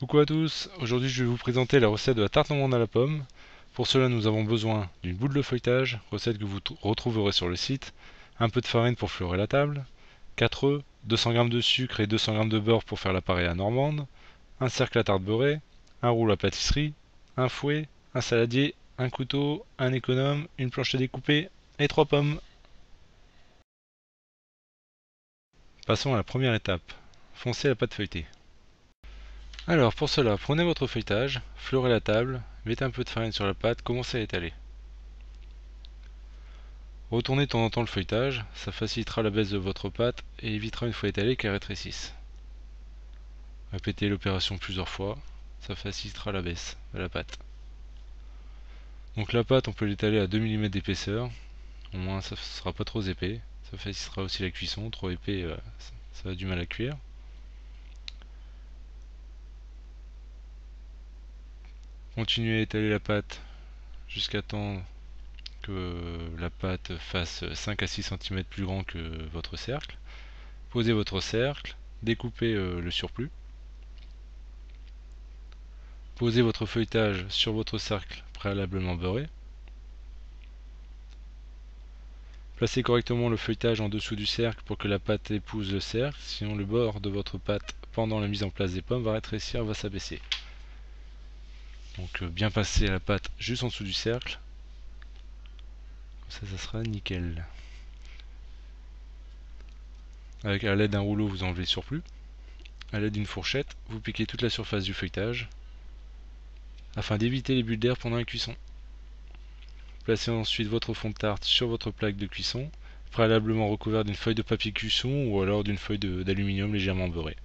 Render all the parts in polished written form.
Coucou à tous, aujourd'hui je vais vous présenter la recette de la tarte normande à la pomme. Pour cela nous avons besoin d'une boule de feuilletage, recette que vous retrouverez sur le site, un peu de farine pour fleurer la table, 4 œufs, 200 g de sucre et 200 g de beurre pour faire l'appareil à normande, un cercle à tarte beurrée, un roule à pâtisserie, un fouet, un saladier, un couteau, un économe, une planche à découper et 3 pommes. Passons à la première étape, foncer la pâte feuilletée. Alors pour cela, prenez votre feuilletage, fleurez la table, mettez un peu de farine sur la pâte, commencez à étaler. Retournez de temps en temps le feuilletage, ça facilitera la baisse de votre pâte et évitera une fois étalée qu'elle rétrécisse. Répétez l'opération plusieurs fois, ça facilitera la baisse de la pâte. Donc la pâte on peut l'étaler à 2 mm d'épaisseur, au moins ça ne sera pas trop épais, ça facilitera aussi la cuisson, trop épais ça a du mal à cuire. Continuez à étaler la pâte jusqu'à temps que la pâte fasse 5 à 6 cm plus grand que votre cercle. Posez votre cercle, découpez le surplus. Posez votre feuilletage sur votre cercle préalablement beurré. Placez correctement le feuilletage en dessous du cercle pour que la pâte épouse le cercle, sinon le bord de votre pâte pendant la mise en place des pommes va rétrécir, va s'abaisser. Donc bien passer la pâte juste en dessous du cercle, comme ça sera nickel. À l'aide d'un rouleau vous enlevez le surplus. À l'aide d'une fourchette, vous piquez toute la surface du feuilletage afin d'éviter les bulles d'air pendant la cuisson. Placez ensuite votre fond de tarte sur votre plaque de cuisson, préalablement recouvert d'une feuille de papier cuisson ou alors d'une feuille d'aluminium légèrement beurrée.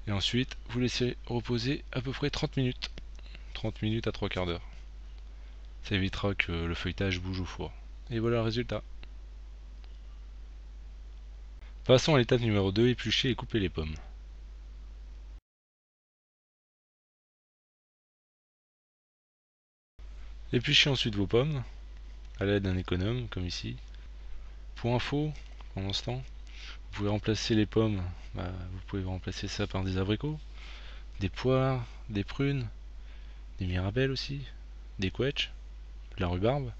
Et ensuite, vous laissez reposer à peu près 30 minutes. 30 minutes à 3 quarts d'heure. Ça évitera que le feuilletage bouge au four. Et voilà le résultat. Passons à l'étape numéro 2, éplucher et couper les pommes. Épluchez ensuite vos pommes, à l'aide d'un économe, comme ici. Pour info, pendant ce temps, vous pouvez remplacer les pommes, vous pouvez remplacer ça par des abricots, des poires, des prunes, des mirabelles aussi, des quetchs, de la rhubarbe.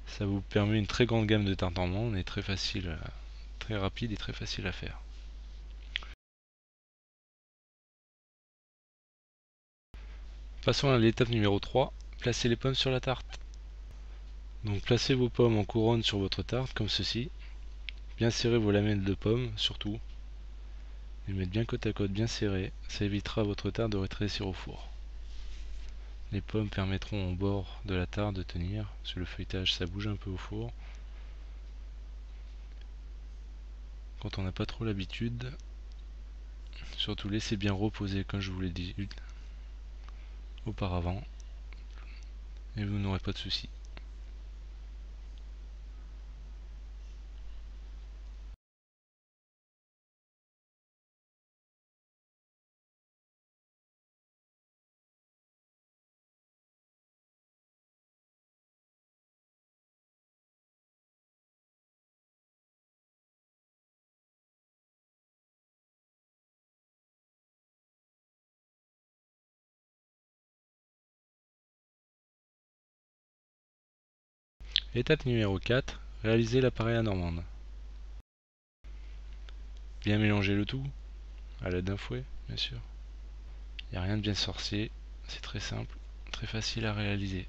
Ça vous permet une très grande gamme de tartes normandes et très facile, très rapide et très facile à faire. Passons à l'étape numéro 3, placez les pommes sur la tarte. Donc placez vos pommes en couronne sur votre tarte comme ceci. Bien serrez vos lamelles de pommes surtout. Les mettre bien côte à côte, bien serrées, ça évitera à votre tarte de rétrécir au four. Les pommes permettront au bord de la tarte de tenir, parce que le feuilletage ça bouge un peu au four. Quand on n'a pas trop l'habitude, surtout laissez bien reposer comme je vous l'ai dit auparavant, et vous n'aurez pas de soucis. Étape numéro 4, réaliser l'appareil à normande. Bien mélanger le tout, à l'aide d'un fouet, bien sûr. Il n'y a rien de bien sorcier, c'est très simple, très facile à réaliser.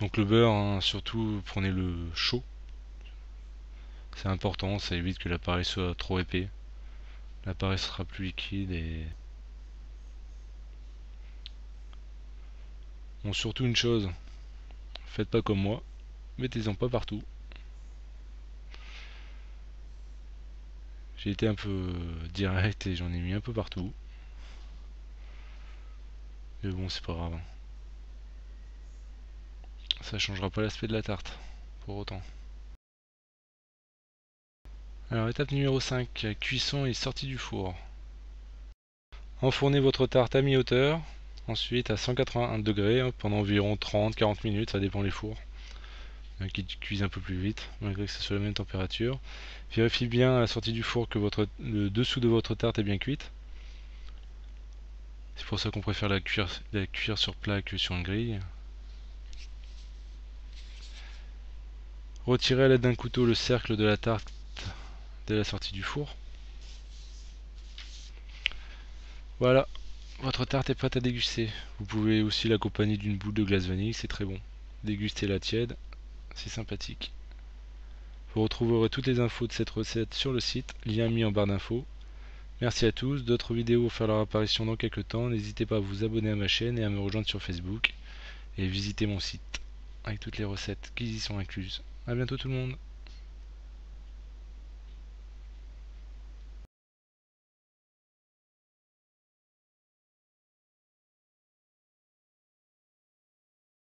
Donc le beurre, hein, surtout prenez le chaud. C'est important, ça évite que l'appareil soit trop épais. L'appareil sera plus liquide et... Bon, surtout une chose, faites pas comme moi, mettez-en pas partout. J'ai été un peu direct et j'en ai mis un peu partout. Mais bon, c'est pas grave. Ça changera pas l'aspect de la tarte, pour autant. Alors étape numéro 5, cuisson et sortie du four. Enfournez votre tarte à mi-hauteur, ensuite à 181 degrés pendant environ 30-40 minutes, ça dépend des fours. Il y en a qui cuisent un peu plus vite, malgré que ce soit la même température. Vérifiez bien à la sortie du four que le dessous de votre tarte est bien cuite. C'est pour ça qu'on préfère la cuire sur plat que sur une grille. Retirez à l'aide d'un couteau le cercle de la tarte dès la sortie du four. Voilà, votre tarte est prête à déguster. Vous pouvez aussi l'accompagner d'une boule de glace vanille, c'est très bon. Dégustez-la tiède, c'est sympathique. Vous retrouverez toutes les infos de cette recette sur le site, lien mis en barre d'infos. Merci à tous, d'autres vidéos vont faire leur apparition dans quelques temps, n'hésitez pas à vous abonner à ma chaîne et à me rejoindre sur Facebook. Et visiter mon site, avec toutes les recettes qui y sont incluses. A bientôt tout le monde.